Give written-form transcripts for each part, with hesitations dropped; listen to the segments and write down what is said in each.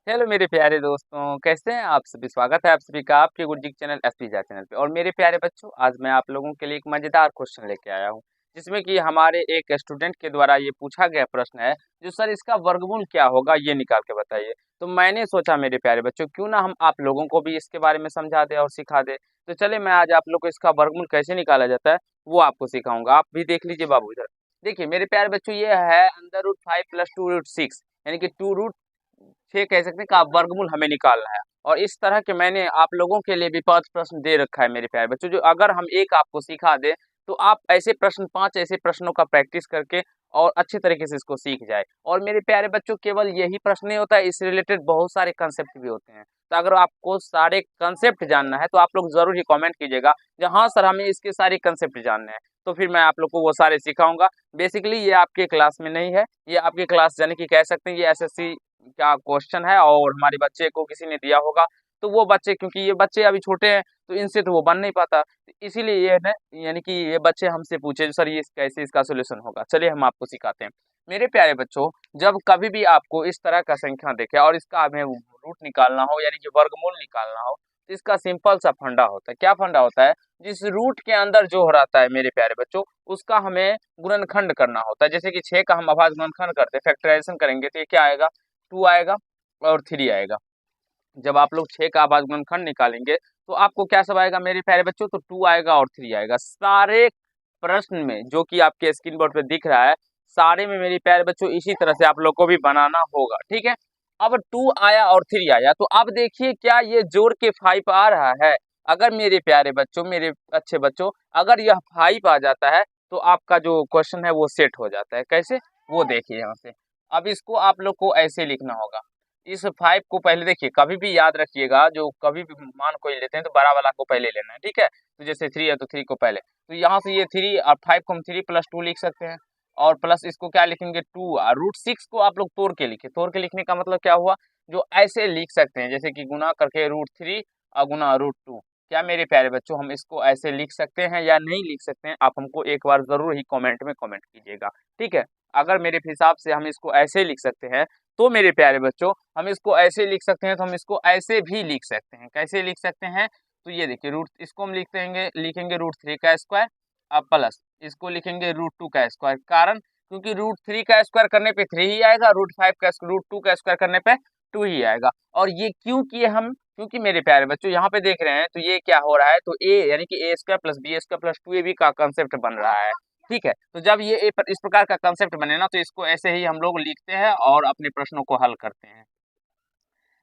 Hello मेरे प्यारे दोस्तों, कैसे हैं आप सभी? स्वागत है आप सभी का आपके गुरुजी के चैनल एसपी चैनल पे। और मेरे प्यारे बच्चों, आज मैं आप लोगों के लिए एक मजेदार क्वेश्चन लेके आया हूँ, जिसमें कि हमारे एक स्टूडेंट के द्वारा ये पूछा गया प्रश्न है, जो सर इसका वर्गमूल क्या होगा, ये निकाल के बताइए। तो मैंने सोचा मेरे प्यारे बच्चों, क्यों ना हम आप लोगों को भी इसके बारे में समझा दें और सिखा दें। तो चलिए, मैं आज आप लोग को इसका वर्गमूल कैसे निकाला जाता है वो आपको सिखाऊंगा। आप भी देख लीजिए बाबू इधर। देखिए मेरे प्यारे बच्चों, ये है अंडर रूट 5 + 2 रूट 6, यानी कि 2√6 कह सकते हैं का वर्गमूल हमें निकालना है। और इस तरह के मैंने आप लोगों के लिए भी 5 प्रश्न दे रखा है मेरे प्यारे बच्चों, जो अगर हम एक आपको सिखा दे तो आप ऐसे प्रश्न 5 ऐसे प्रश्नों का प्रैक्टिस करके और अच्छे तरीके से इसको सीख जाए। और मेरे प्यारे बच्चों, केवल यही प्रश्न नहीं होता है, इससे रिलेटेड बहुत सारे कंसेप्ट भी होते हैं। तो अगर आपको सारे कंसेप्ट जानना है तो आप लोग जरूर ही कमेंट कीजिएगा, हाँ सर हमें इसके सारे कंसेप्ट जानने हैं, तो फिर मैं आप लोग को वो सारे सिखाऊंगा। बेसिकली ये आपके क्लास में नहीं है, ये आपके क्लास यानी कि कह सकते हैं ये एसएससी क्या क्वेश्चन है और हमारे बच्चे को किसी ने दिया होगा। तो वो बच्चे, क्योंकि ये बच्चे अभी छोटे हैं तो इनसे तो वो बन नहीं पाता, इसीलिए ये है यानी कि ये बच्चे हमसे पूछे सर ये कैसे इसका सोल्यूशन होगा। चलिए हम आपको सिखाते हैं। मेरे प्यारे बच्चों, जब कभी भी आपको इस तरह का संख्या देखे और इसका हमें रूट निकालना हो यानी कि वर्गमूल निकालना हो, तो इसका सिंपल सा फंडा होता है। क्या फंडा होता है? जिस रूट के अंदर जो रहता है मेरे प्यारे बच्चों, उसका हमें गुणनखंड करना होता है। जैसे कि 6 का हम अभाज्य गुणनखंड करते हैं, फैक्टराइजेशन करेंगे तो ये क्या आएगा? 2 आएगा और 3 आएगा। जब आप लोग 6 का अभाज्य गुणनखंड निकालेंगे तो आपको क्या सब आएगा मेरे प्यारे बच्चों? तो 2 आएगा और 3 आएगा। सारे प्रश्न में जो कि आपके स्क्रीन बोर्ड पे दिख रहा है, सारे में मेरे प्यारे बच्चों इसी तरह से आप लोग को भी बनाना होगा, ठीक है। अब 2 आया और 3 आया, तो अब देखिए क्या ये जोड़ के 5 आ रहा है? अगर मेरे प्यारे बच्चों, मेरे अच्छे बच्चों, अगर यह 5 आ जाता है तो आपका जो क्वेश्चन है वो सेट हो जाता है। कैसे? वो देखिए यहाँ से। अब इसको आप लोग को ऐसे लिखना होगा। इस 5 को पहले देखिए, कभी भी याद रखिएगा, जो कभी भी मान कोई लेते हैं तो बड़ा वाला को पहले लेना है, ठीक है। तो जैसे 3 है तो 3 को पहले, तो यहाँ से ये 3 और 5 को हम 3 + 2 लिख सकते हैं। और प्लस इसको क्या लिखेंगे? 2। और √6 को आप लोग तोड़ के लिखे। तोड़ के लिखने का मतलब क्या हुआ? जो ऐसे लिख सकते हैं जैसे कि गुना करके √3 और गुना √2। क्या मेरे प्यारे बच्चों, हम इसको ऐसे लिख सकते हैं या नहीं लिख सकते हैं? आप हमको एक बार जरूर ही कमेंट में कमेंट कीजिएगा, ठीक है। अगर मेरे हिसाब से हम इसको ऐसे लिख सकते हैं तो मेरे प्यारे बच्चों, हम इसको ऐसे लिख सकते हैं, तो हम इसको ऐसे भी लिख सकते हैं। कैसे लिख सकते हैं? तो ये देखिए, रूट इसको हम लिखेंगे √3 का स्क्वायर अब प्लस इसको लिखेंगे √2 का स्क्वायर। कारण क्योंकि √3 का स्क्वायर करने पे 3 ही आएगा, √2 का स्क्वायर करने पे 2 ही आएगा। और ये क्यों किए हम? क्योंकि मेरे प्यारे बच्चों यहाँ पे देख रहे हैं तो ये क्या हो रहा है, तो ए यानी कि a² + b² + 2ab का कंसेप्ट बन रहा है, ठीक है। तो जब ये इस प्रकार का कंसेप्ट बने ना, तो इसको ऐसे ही हम लोग लिखते हैं और अपने प्रश्नों को हल करते हैं।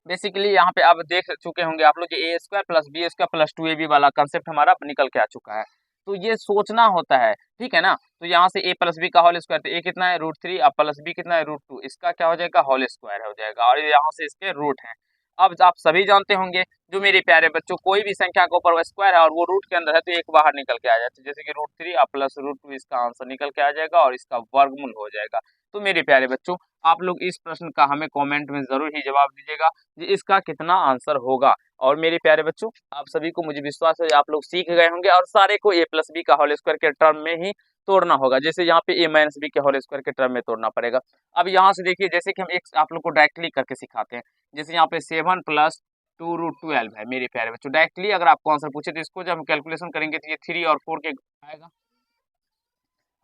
बेसिकली यहाँ पे आप देख चुके होंगे आप लोग कि a² + b² + 2ab वाला कंसेप्ट हमारा निकल के आ चुका है। तो ये सोचना होता है, ठीक है ना। तो यहाँ से a + b का होल स्क्वायर, तो a कितना है? √3 और प्लस b कितना है? √2। इसका क्या हो जाएगा? होल स्क्वायर हो जाएगा। और यहाँ से इसके रूट हैं। अब आप सभी जानते होंगे जो मेरे प्यारे बच्चों, कोई भी संख्या के ऊपर स्क्वायर है और वो रूट के अंदर है तो एक बाहर निकल के आ जाता है। जैसे कि √3 और प्लस √2, इसका आंसर निकल के आ जाएगा और इसका वर्गमूल हो जाएगा। तो मेरे प्यारे बच्चों, आप लोग इस प्रश्न का हमें कमेंट में जरूर ही जवाब दीजिएगा कि इसका कितना आंसर होगा। और मेरे प्यारे बच्चों, आप सभी को मुझे विश्वास है आप लोग सीख गए होंगे और सारे को a + b का होल स्क्वायर के टर्म में ही तोड़ना होगा। जैसे यहाँ पे a - b के होल स्क्वायर के टर्म में तोड़ना पड़ेगा। अब यहाँ से देखिए, जैसे कि हम एक आप लोग को डायरेक्टली करके सिखाते हैं। जैसे यहाँ पे 7 + 2√12 है मेरे प्यारे बच्चों। डायरेक्टली अगर आपको आंसर पूछे तो इसको जब हम कैलकुलेशन करेंगे तो ये 3 और 4 के आएगा।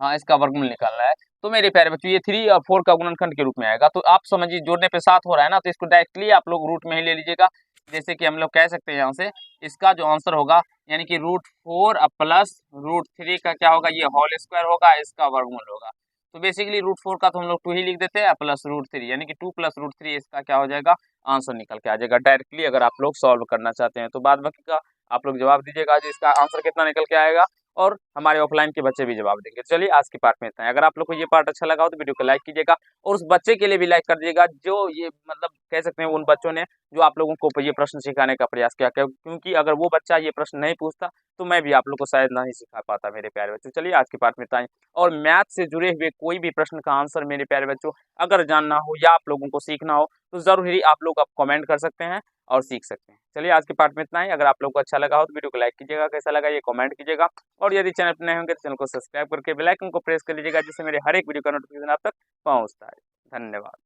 हाँ, इसका वर्गमूल निकालना है। तो मेरे प्यारे बच्चों, ये 3 और 4 का गुणनखंड के रूप में आएगा। तो आप समझिए, जोड़ने पे 7 हो रहा है ना, तो इसको डायरेक्टली आप लोग रूट में ही ले लीजिएगा। जैसे कि हम लोग कह सकते हैं यहाँ से इसका जो आंसर होगा यानी कि √4 और प्लस √3 का क्या होगा? ये होल स्क्वायर होगा, इसका वर्गमूल होगा। तो बेसिकली √4 का तो हम लोग 2 ही लिख देते हैं प्लस √3 यानी कि 2 + √3, इसका क्या हो जाएगा? आंसर निकल के आ जाएगा डायरेक्टली, अगर आप लोग सॉल्व करना चाहते हैं। तो बाद बाकी का आप लोग जवाब दीजिएगा जी, इसका आंसर कितना निकल के आएगा। और हमारे ऑफलाइन के बच्चे भी जवाब देंगे। चलिए, आज के पार्ट में इतना है। अगर आप लोग को ये पार्ट अच्छा लगा हो तो वीडियो को लाइक कीजिएगा और उस बच्चे के लिए भी लाइक कर दीजिएगा जो ये मतलब कह सकते हैं उन बच्चों ने जो आप लोगों को ये प्रश्न सिखाने का प्रयास किया, क्योंकि अगर वो बच्चा ये प्रश्न नहीं पूछता तो मैं भी आप लोग को शायद नहीं सिखा पाता मेरे प्यारे बच्चों। चलिए, आज के पार्ट में इतना ही। और मैथ से जुड़े हुए कोई भी प्रश्न का आंसर मेरे प्यारे बच्चों अगर जानना हो या आप लोगों को सीखना हो तो जरूर ही आप लोग कमेंट कर सकते हैं और सीख सकते हैं। चलिए, आज के पार्ट में इतना ही। अगर आप लोग को अच्छा लगा हो तो वीडियो को लाइक कीजिएगा, कैसा लगा ये कमेंट कीजिएगा। और यदि चैनल पर नए होंगे तो चैनल को सब्सक्राइब करके बेल आइकन को प्रेस कर लीजिएगा, जिससे मेरे हर एक वीडियो का नोटिफिकेशन आप तक पहुंचता है। धन्यवाद।